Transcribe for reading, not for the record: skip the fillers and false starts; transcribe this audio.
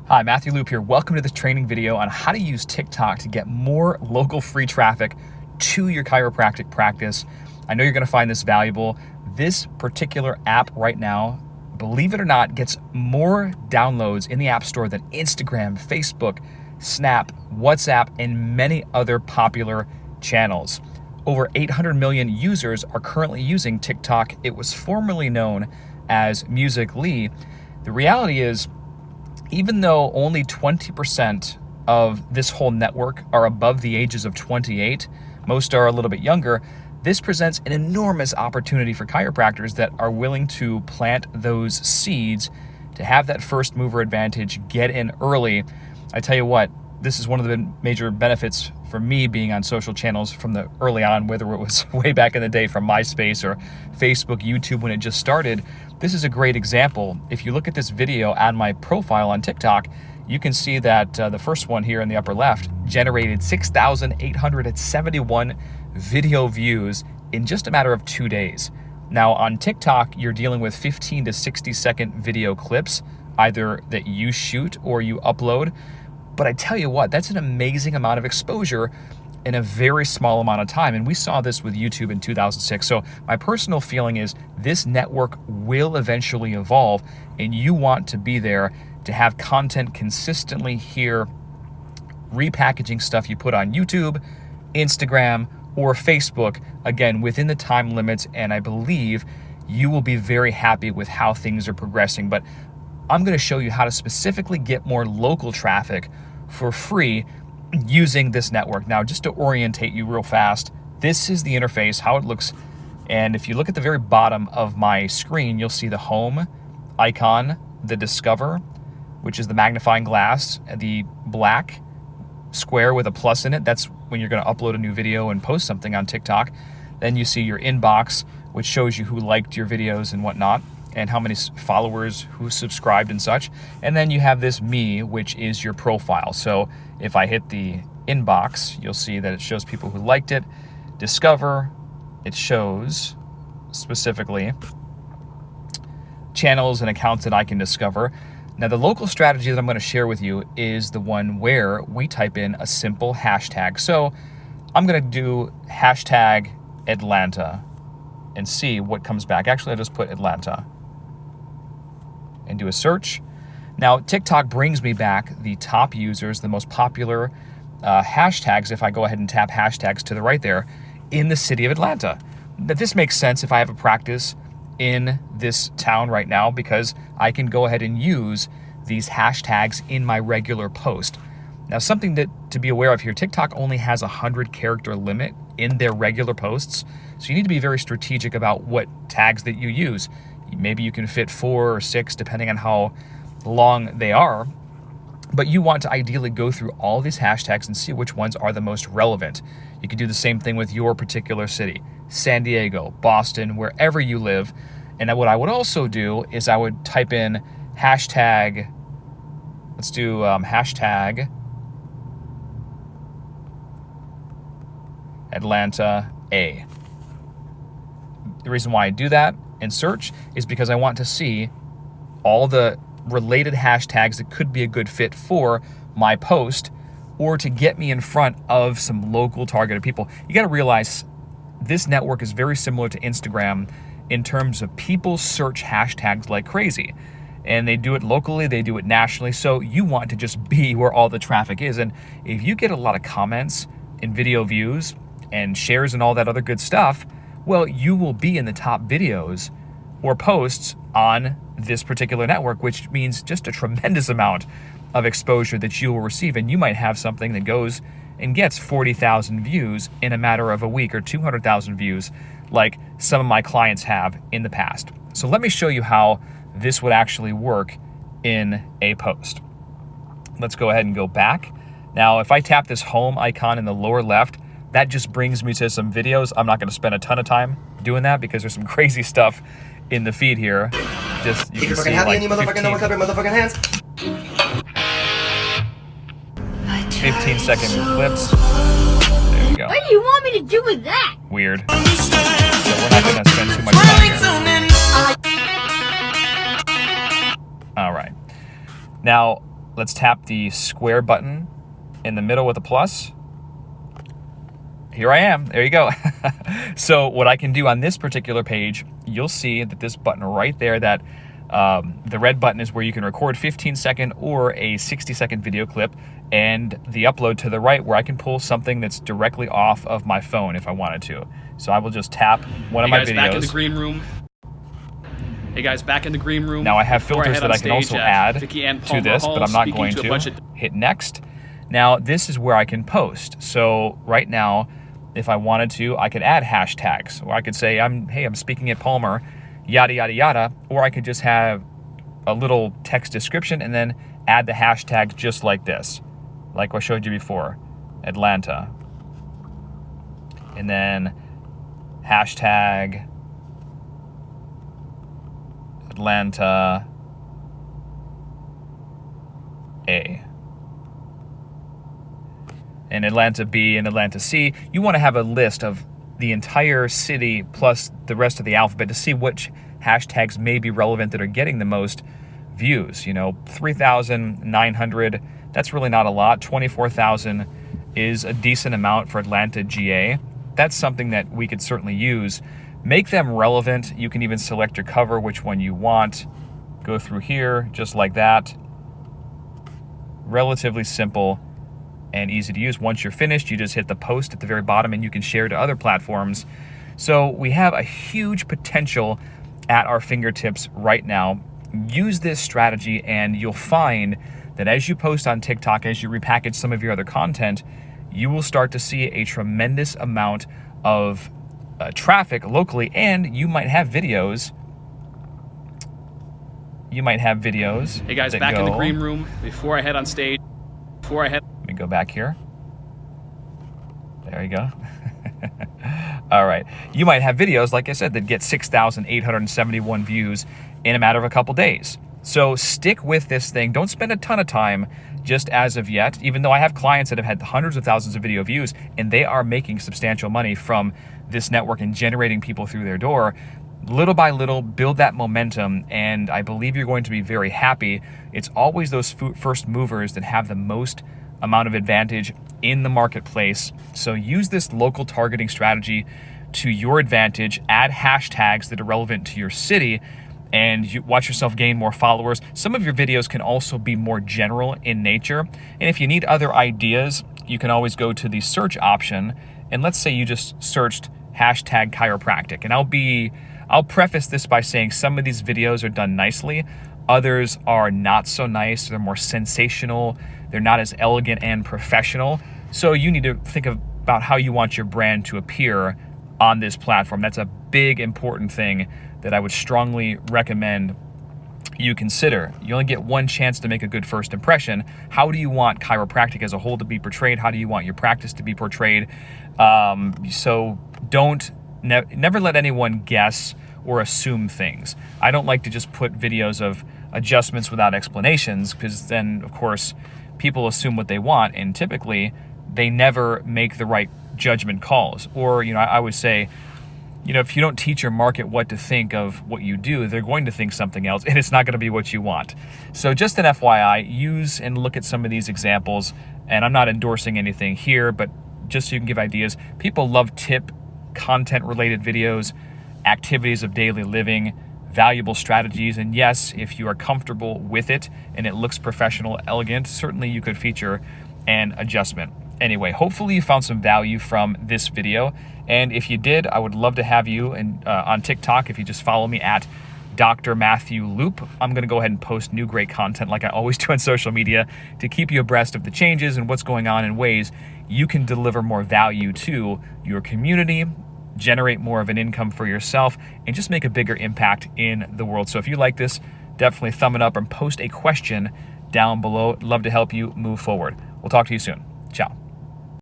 Hi, Matthew Loop here. Welcome to this training video on how to use TikTok to get more local free traffic to your chiropractic practice. I know you're going to find this valuable. This particular app right now, believe it or not, gets more downloads in the App Store than Instagram, Facebook, Snap, WhatsApp, and many other popular channels. Over 800 million users are currently using TikTok. It was formerly known as Musical.ly. The reality is, even though only 20% of this whole network are above the ages of 28, most are a little bit younger, this presents an enormous opportunity for chiropractors that are willing to plant those seeds to have that first mover advantage, get in early. I tell you what, this is one of the major benefits for me being on social channels from the early on, whether it was way back in the day from MySpace or Facebook, YouTube when it just started. This is a great example. If you look at this video on my profile on TikTok, you can see that the first one here in the upper left generated 6,871 video views in just a matter of 2 days. Now on TikTok, you're dealing with 15 to 60 second video clips, either that you shoot or you upload. But I tell you what, that's an amazing amount of exposure in a very small amount of time. And we saw this with YouTube in 2006. So my personal feeling is this network will eventually evolve, and you want to be there to have content consistently here, repackaging stuff you put on YouTube, Instagram, or Facebook, again, within the time limits. And I believe you will be very happy with how things are progressing. But I'm going to show you how to specifically get more local traffic for free using this network. Now, just to orientate you real fast, this is the interface, how it looks. And if you look at the very bottom of my screen, you'll see the home icon, the discover, which is the magnifying glass, the black square with a plus in it. That's when you're going to upload a new video and post something on TikTok. Then you see your inbox, which shows you who liked your videos and whatnot, and how many followers who subscribed and such. And then you have this me, which is your profile. So if I hit the inbox, you'll see that it shows people who liked it. Discover, it shows specifically channels and accounts that I can discover. Now the local strategy that I'm going to share with you is the one where we type in a simple hashtag. So I'm going to do hashtag Atlanta and see what comes back. Actually, I'll just put Atlanta and do a search. Now, TikTok brings me back the top users, the most popular hashtags, if I go ahead and tap hashtags to the right there, in the city of Atlanta. Now, this makes sense if I have a practice in this town right now, because I can go ahead and use these hashtags in my regular post. Now, something to be aware of here, TikTok only has a 100-character limit in their regular posts, so you need to be very strategic about what tags that you use. Maybe you can fit 4 or 6, depending on how long they are, but you want to ideally go through all these hashtags and see which ones are the most relevant. You can do the same thing with your particular city, San Diego, Boston, wherever you live. And what I would also do is I would type in hashtag, let's do hashtag Atlanta A. The reason why I do that in search is because I want to see all the related hashtags that could be a good fit for my post, or to get me in front of some local targeted people. You got to realize this network is very similar to Instagram in terms of people search hashtags like crazy. And they do it locally, they do it nationally. So you want to just be where all the traffic is. And if you get a lot of comments and video views and shares and all that other good stuff, well, you will be in the top videos or posts on this particular network, which means just a tremendous amount of exposure that you will receive. And you might have something that goes and gets 40,000 views in a matter of a week, or 200,000 views, like some of my clients have in the past. So let me show you how this would actually work in a post. Let's go ahead and go back. Now, if I tap this home icon in the lower left, that just brings me to some videos. I'm not going to spend a ton of time doing that because there's some crazy stuff in the feed here. Just you can see like 15-second clips. There you go. What do you want me to do with that? Weird. So we're not going to spend too much time here. All right. Now, let's tap the square button in the middle with a plus. Here I am. There you go. So what I can do on this particular page, you'll see that this button right there, that the red button is where you can record 15-second or a 60-second video clip, and the upload to the right where I can pull something that's directly off of my phone if I wanted to. So I will just tap one of my videos. Back in the green room. Hey guys, back in the green room. Now I have filters that I can also add to this, but I'm not going to. Hit next. Now this is where I can post. So right now, if I wanted to, I could add hashtags, or I could say, hey, I'm speaking at Palmer, yada, yada, yada, or I could just have a little text description and then add the hashtags just like this, like I showed you before, Atlanta. And then hashtag Atlanta A. And Atlanta B and Atlanta C. You want to have a list of the entire city plus the rest of the alphabet to see which hashtags may be relevant that are getting the most views. 3,900, that's really not a lot. 24,000 is a decent amount for Atlanta GA. That's something that we could certainly use. Make them relevant. You can even select your cover, which one you want. Go through here, just like that. Relatively simple and easy to use. Once you're finished, you just hit the post at the very bottom and you can share to other platforms. So we have a huge potential at our fingertips right now. Use this strategy and you'll find that as you post on TikTok, as you repackage some of your other content, you will start to see a tremendous amount of traffic locally, and you might have videos. Hey guys, back in the green room. Before I head on stage, Let me go back here. There you go. All right. You might have videos, like I said, that get 6,871 views in a matter of a couple days. So stick with this thing. Don't spend a ton of time just as of yet, even though I have clients that have had hundreds of thousands of video views and they are making substantial money from this network and generating people through their door. Little by little, build that momentum, and I believe you're going to be very happy. It's always those first movers that have the most amount of advantage in the marketplace. So use this local targeting strategy to your advantage. Add hashtags that are relevant to your city, and you watch yourself gain more followers. Some of your videos can also be more general in nature. And if you need other ideas, you can always go to the search option. And let's say you just searched hashtag chiropractic. And I'll preface this by saying some of these videos are done nicely. Others are not so nice. They're more sensational. They're not as elegant and professional. So you need to think about how you want your brand to appear on this platform. That's a big, important thing that I would strongly recommend you consider. You only get one chance to make a good first impression. How do you want chiropractic as a whole to be portrayed? How do you want your practice to be portrayed? So never let anyone guess or assume things. I don't like to just put videos of adjustments without explanations, because then, of course, people assume what they want, and typically they never make the right judgment calls. Or, I would say, if you don't teach your market what to think of what you do, they're going to think something else, and it's not going to be what you want. So just an FYI, use and look at some of these examples, and I'm not endorsing anything here, but just so you can give ideas. People love tip, content-related videos, activities of daily living, valuable strategies, and yes, if you are comfortable with it and it looks professional, elegant, certainly you could feature an adjustment. Anyway, hopefully you found some value from this video, and if you did, I would love to have you on TikTok. If you just follow me at Dr. Matthew Loop, I'm going to go ahead and post new great content like I always do on social media to keep you abreast of the changes and what's going on in ways you can deliver more value to your community, generate more of an income for yourself, and just make a bigger impact in the world. So if you like this, definitely thumb it up and post a question down below. Love to help you move forward. We'll talk to you soon. Ciao.